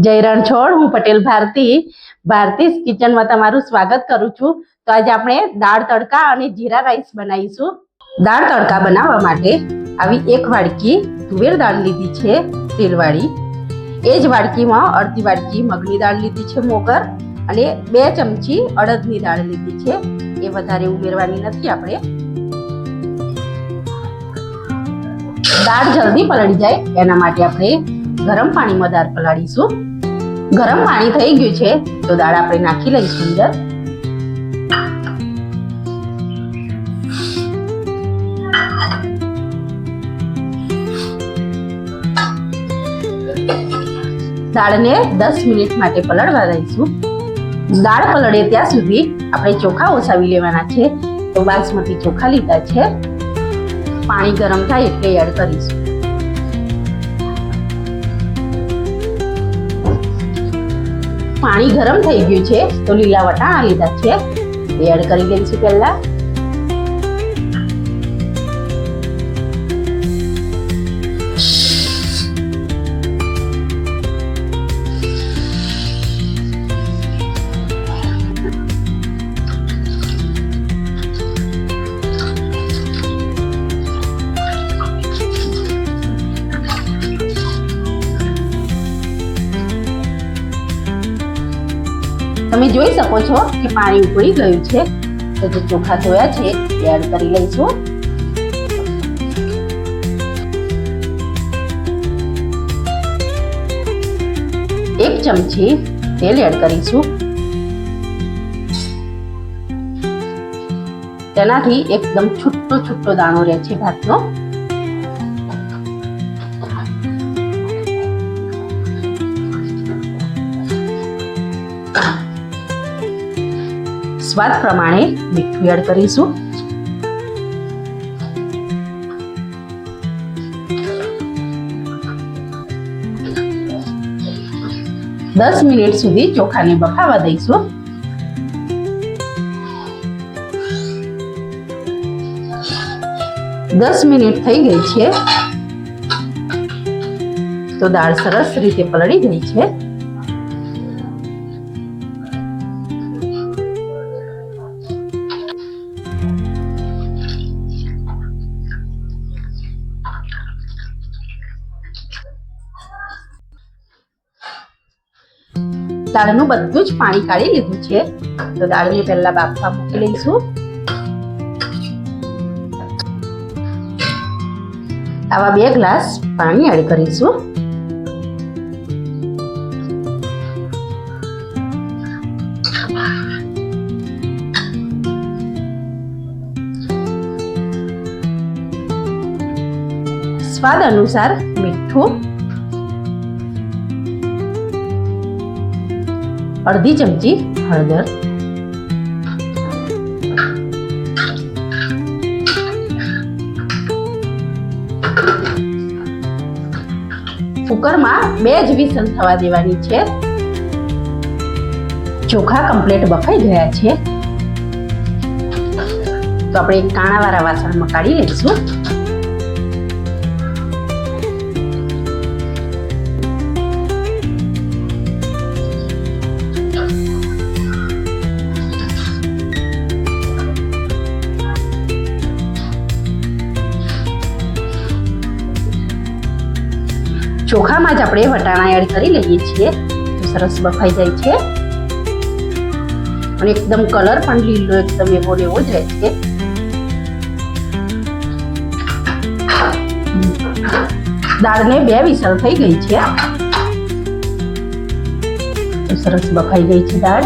જય રણછોડ, હું પટેલ ભારતીસ કિચનમાં તમારું સ્વાગત કરું છું। તો આજે આપણે દાળ તડકા અને જીરા રાઈસ બનાવીશું। દાળ તડકા બનાવવા માટે આવી એક વાડકી તુવેર દાળ લીધી છે તેલવાળી, એ જ વાડકીમાં અડધી વાડકી મગની દાળ લીધી છે મોગર, અને 2 ચમચી અડદની દાળ લીધી છે। એ વધારે ઉમેરવાની નથી આપણે। દાળ જલ્દી પલળી જાય એના માટે આપણે ગરમ પાણીમાં દાળ પલાળીશું। ગરમ પાણી થઈ ગયું છે તો દાળ આપણે નાખી લઈશું અંદર। દાળને 10 મિનિટ માટે પલળવા દઈશું। દાળ પલળે ત્યાં સુધી આપણે ચોખા ઓસાવી લેવાના છે। તો બાસમતી ચોખા લીધા છે, પાણી ગરમ થાય એટલે એડ કરીશું। પાણી ગરમ થઈ ગયું છે તો લીલા વટાણા લીધા છે, એડ કરી દઈશું પહેલા। તમે જોઈ શકો છો કે પાણી ઉકળી ગયું છે, તો જે ચોખા ધોયા છે એડ કરી લઈશું। એક ચમચી તેલ એડ કરીશું, તેનાથી એકદમ છૂટો દાણો રહે છે ભાતનો। સ્વાદ પ્રમાણે મીઠું એડ કરીશું। દસ મિનિટ સુધી ચોખાને બફાવા દઈશું। દસ મિનિટ થઈ ગઈ છે તો દાળ સરસ રીતે પલળી ગઈ છે। દાળનું બધું જ પાણી કાઢી લીધું છે તો દાળને પહેલા બાફવા મૂકી લઈશું। આવા 2 ગ્લાસ પાણી એડ કરીશું। સ્વાદ અનુસાર મીઠું, અડધી ચમચી હળદર, કુકરમાં 2 જ વિસલ થવા દેવાની છે। ચોખા કમ્પ્લીટ બફાઈ ગયા છે તો આપણે એક કાણાવાળા વાસણમાં કાઢી લઈશું। ચોખામાં જ આપણે વટાણા એડ કરી લઈએ છીએ તો સરસ બફાઈ જાય છે, અને એકદમ કલર પણ લીલો એકદમ એવો જ રહે છે। દાળને 2 વિસલ થઈ ગઈ છે તો સરસ બફાઈ ગઈ છે દાળ।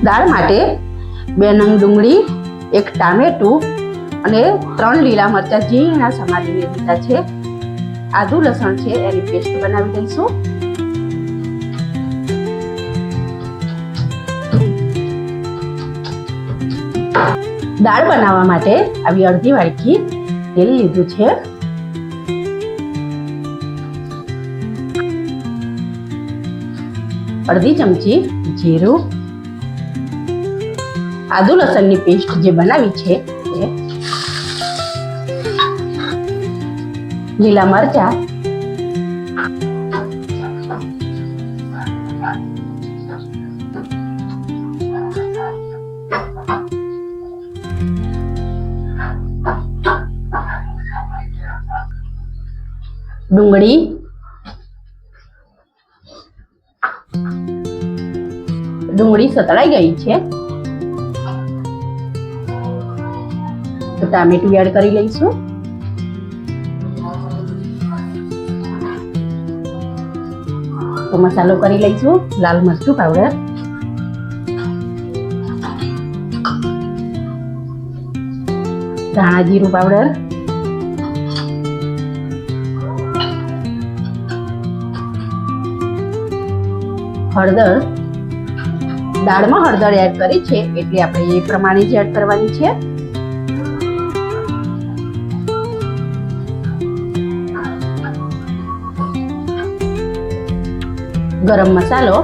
દાળ માટે 2 નંગ ડુંગળી, 1 ટામેટું અને 3 લીલા મરચાં ઝીણા સમારીને લીધા છે। આદુ લસણ છે એની પેસ્ટ બનાવી દઈશું। દાળ બનાવવા માટે આવી અડધી વાડકી તેલ લીધું છે। અડધી ચમચી જીરું, આદુ લસણની પેસ્ટ જે બનાવી છે એ લીલા મરચા, ડુંગળી, ડુંગળી સતળાઈ ગઈ છે તો ટામેટું એડ કરી લઈશું. તો મસાલો કરી લઈશું. લાલ મરચું પાવડર, ધાણા જીરું પાવડર, હળદર. દાળમાં હળદર એડ કરી છે એટલે આપણે એ પ્રમાણે જ એડ કરવાની છે. ગરમ મસાલો,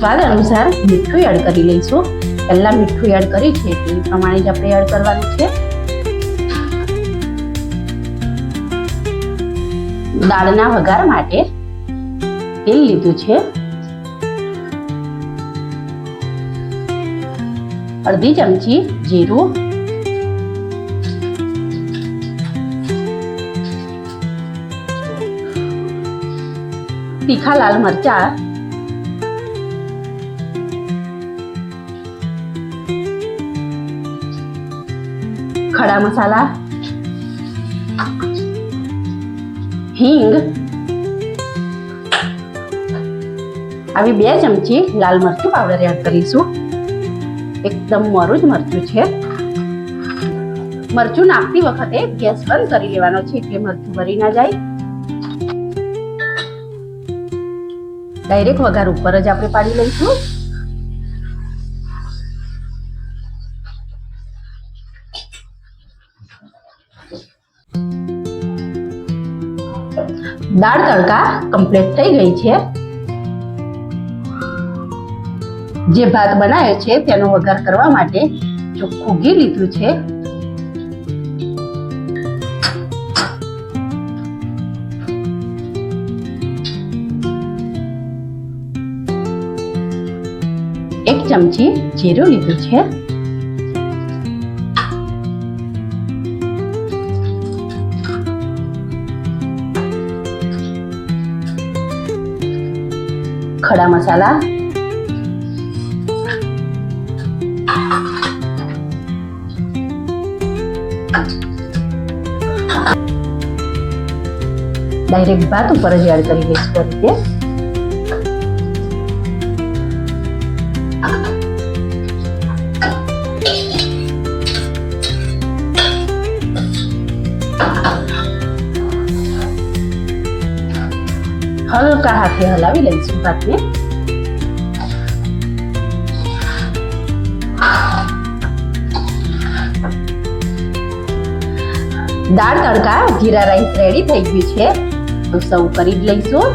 સ્વાદ અનુસાર મીઠું એડ કરી લઈશું. પહેલા મીઠું એડ કરી છે તે પ્રમાણે જ આપણે એડ કરવાનું છે. દાળના વઘાર માટે તેલ લીધું છે. અડધી ચમચી જીરું, તીખા લાલ મરચા, ખડા મસાલા, હિંગ, આવી 2 ચમચી લાલ મરચું પાવડર એડ કરીશું. એકદમ મોરું જ મરચું છે. મરચું નાખતી વખતે ગેસ બંધ કરી લેવાનો છે એટલે મરચું બળી ના જાય. ડાયરેક્ટ વઘાર ઉપર જ આપણે પાડી લઈશું. દાળ તડકા કમ્પ્લીટ થઈ ગઈ છે. જે ભાત બનાવ્યો છે તેનો વઘાર કરવા માટે ચોખ્ખું ઘી લીધું છે. એક ચમચી જીરું લીધું છે. ખડા મસાલા, ડાયરેક્ટ ભાત ઉપર જ એડ કરી દઈશું. આ રીતે હલકા હાથે હલાવી લઈશું ભાતને. દાળ તડકા જીરા રાઈસ રેડી થઈ ગયું છે તો સર્વ કરી જ લઈશું.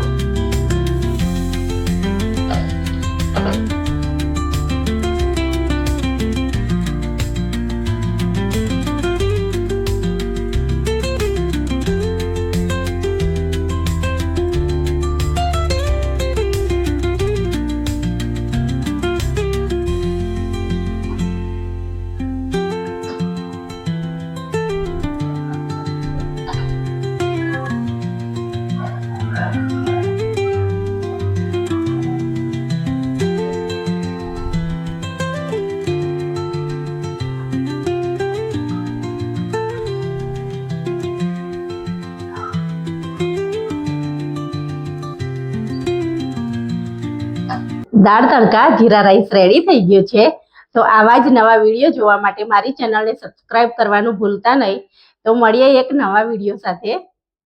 દાળ તડકા જીરા રાઈસ રેડી થઈ ગયું છે. તો આવા જ નવા વિડીયો જોવા માટે મારી ચેનલને સબસ્ક્રાઇબ કરવાનું ભૂલતા નહીં. તો મળીએ એક નવા વિડીયો સાથે.